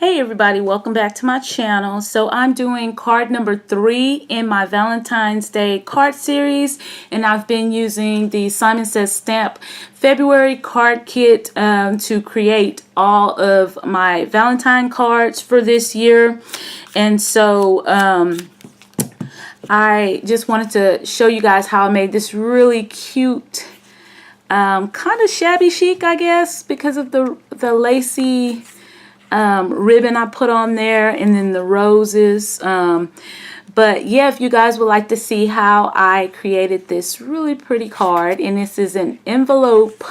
Hey everybody, welcome back to my channel. So I'm doing card number 3 in my Valentine's Day card series, and I've been using the Simon Says Stamp February card kit to create all of my Valentine cards for this year. And so I just wanted to show you guys how I made this really cute kind of shabby chic, I guess, because of the lacy ribbon I put on there, and then the roses. But yeah, if you guys would like to see how I created this really pretty card, and this is an envelope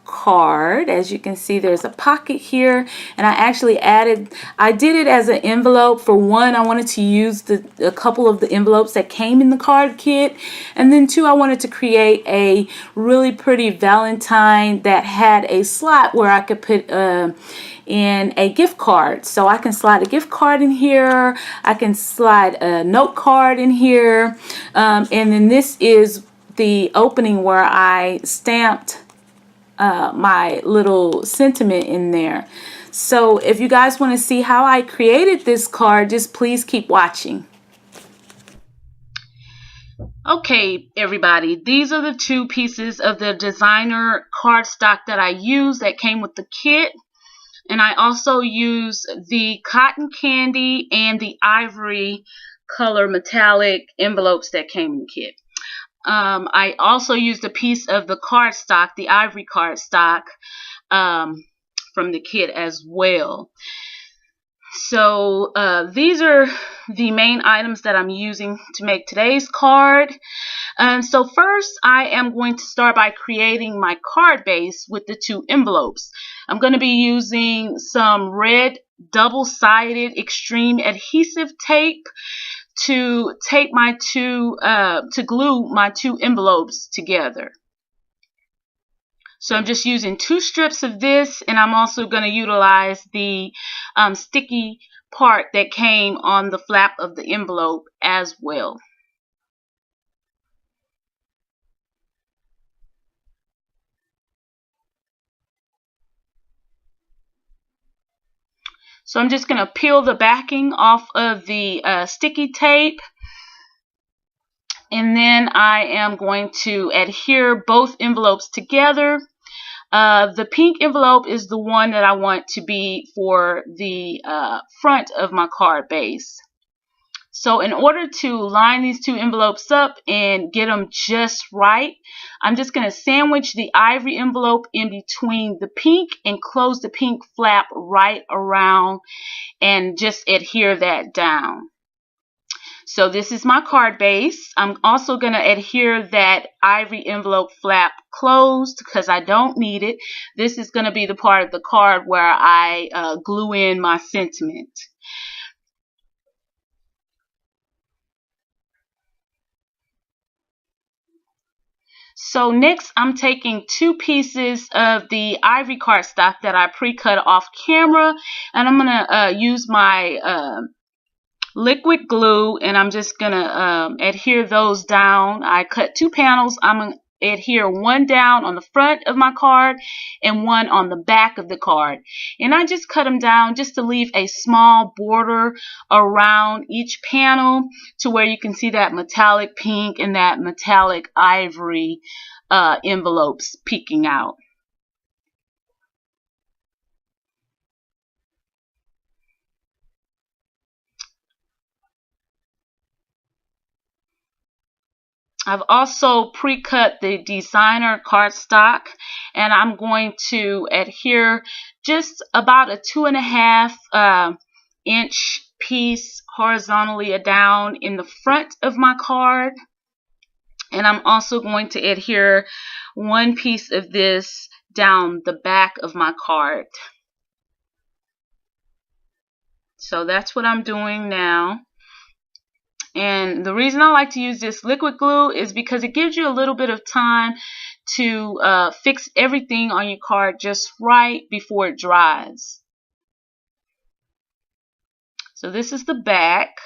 card. As you can see, there's a pocket here, and I did it as an envelope. For one, I wanted to use a couple of the envelopes that came in the card kit, and then two, I wanted to create a really pretty Valentine that had a slot where I could put in a gift card. So I can slide a gift card in here, I can slide a note card in here, and then this is the opening where I stamped my little sentiment in there. So if you guys want to see how I created this card, just please keep watching. Okay, everybody, these are the two pieces of the designer cardstock that I used that came with the kit. And I also use the cotton candy and the ivory color metallic envelopes that came in the kit. I also used a piece of the cardstock, the ivory cardstock, from the kit as well. So these are the main items that I'm using to make today's card. So first, I am going to start by creating my card base with the two envelopes. I'm going to be using some red double-sided extreme adhesive tape to tape to glue my two envelopes together. So I'm just using 2 strips of this, and I'm also going to utilize the sticky part that came on the flap of the envelope as well. So I'm just going to peel the backing off of the sticky tape, and then I am going to adhere both envelopes together. The pink envelope is the one that I want to be for the front of my card base. So in order to line these two envelopes up and get them just right, I'm just going to sandwich the ivory envelope in between the pink and close the pink flap right around and just adhere that down. So this is my card base. I'm also going to adhere that ivory envelope flap closed because I don't need it. This is going to be the part of the card where I glue in my sentiment. So next, I'm taking 2 pieces of the ivory cardstock that I pre-cut off camera, and I'm going to use my liquid glue, and I'm just going to adhere those down. I cut 2 panels. I'm going to adhere one down on the front of my card and one on the back of the card. And I just cut them down just to leave a small border around each panel to where you can see that metallic pink and that metallic ivory envelopes peeking out. I've also pre-cut the designer cardstock, and I'm going to adhere just about a 2.5 inch piece horizontally down in the front of my card. And I'm also going to adhere one piece of this down the back of my card. So that's what I'm doing now. And the reason I like to use this liquid glue is because it gives you a little bit of time to fix everything on your card just right before it dries. So this is the back.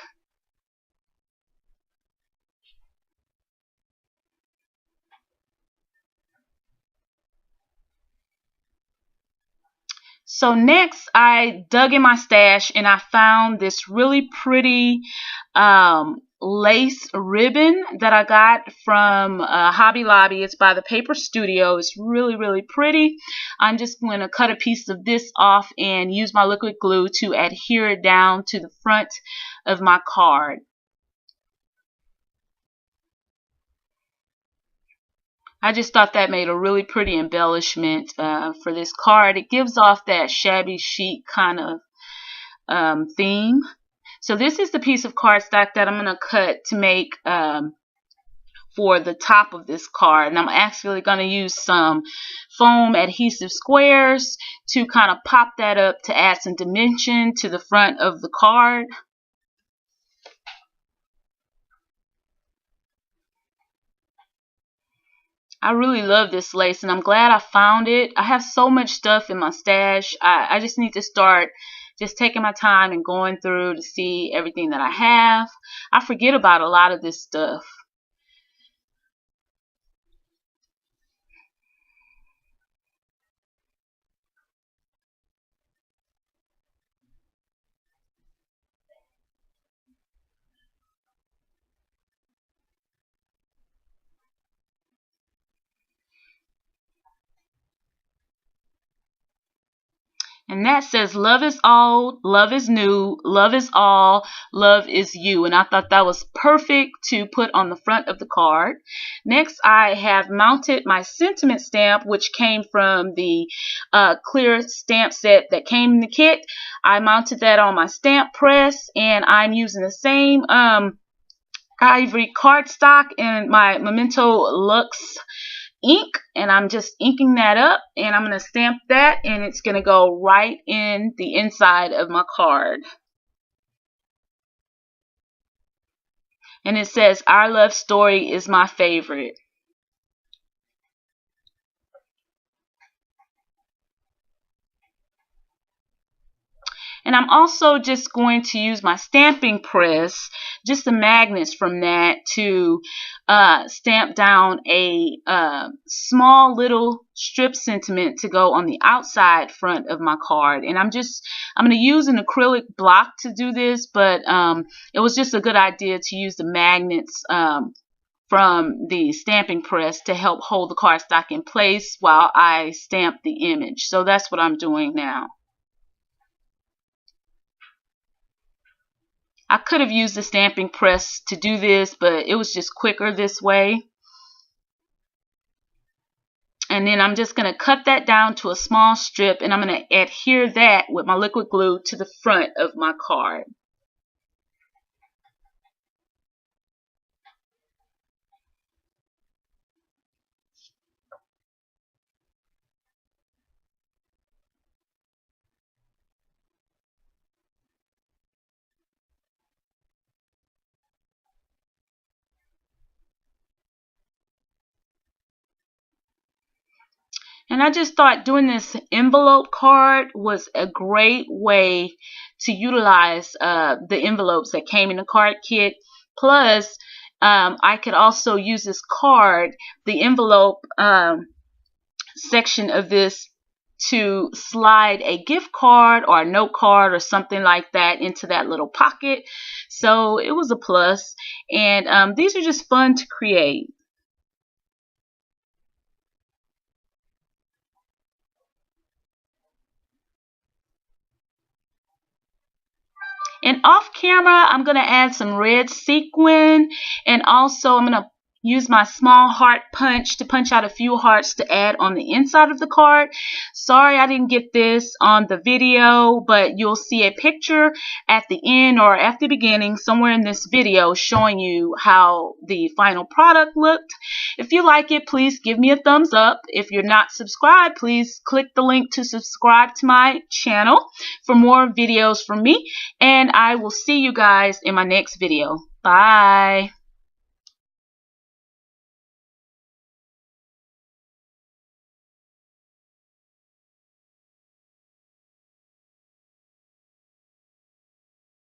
So next I dug in my stash and I found this really pretty lace ribbon that I got from Hobby Lobby. It's by the Paper Studio. It's really, really pretty. I'm just going to cut a piece of this off and use my liquid glue to adhere it down to the front of my card. I just thought that made a really pretty embellishment for this card. It gives off that shabby chic kind of theme. So this is the piece of cardstock that I'm going to cut to make for the top of this card. And I'm actually going to use some foam adhesive squares to kind of pop that up to add some dimension to the front of the card. I really love this lace and I'm glad I found it. I have so much stuff in my stash. I just need to start just taking my time and going through to see everything that I have. I forget about a lot of this stuff. And that says, love is old, love is new, love is all, love is you. And I thought that was perfect to put on the front of the card. Next, I have mounted my sentiment stamp, which came from the clear stamp set that came in the kit. I mounted that on my stamp press, and I'm using the same ivory cardstock and my Memento Luxe ink, and I'm just inking that up, and I'm going to stamp that, and it's going to go right in the inside of my card. And it says, our love story is my favorite. And I'm also just going to use my stamping press, just the magnets from that, to stamp down a small little strip sentiment to go on the outside front of my card. And I'm going to use an acrylic block to do this, but it was just a good idea to use the magnets from the stamping press to help hold the cardstock in place while I stamp the image. So that's what I'm doing now. I could have used the stamping press to do this, but it was just quicker this way. And then I'm just going to cut that down to a small strip, and I'm going to adhere that with my liquid glue to the front of my card. And I just thought doing this envelope card was a great way to utilize the envelopes that came in the card kit. Plus, I could also use this card, the envelope section of this, to slide a gift card or a note card or something like that into that little pocket. So it was a plus. And these are just fun to create. And off camera, I'm going to add some red sequin, and also I'm going to use my small heart punch to punch out a few hearts to add on the inside of the card. Sorry I didn't get this on the video, but you'll see a picture at the end or at the beginning somewhere in this video showing you how the final product looked. If you like it, please give me a thumbs up. If you're not subscribed, please click the link to subscribe to my channel for more videos from me, and I will see you guys in my next video. Bye.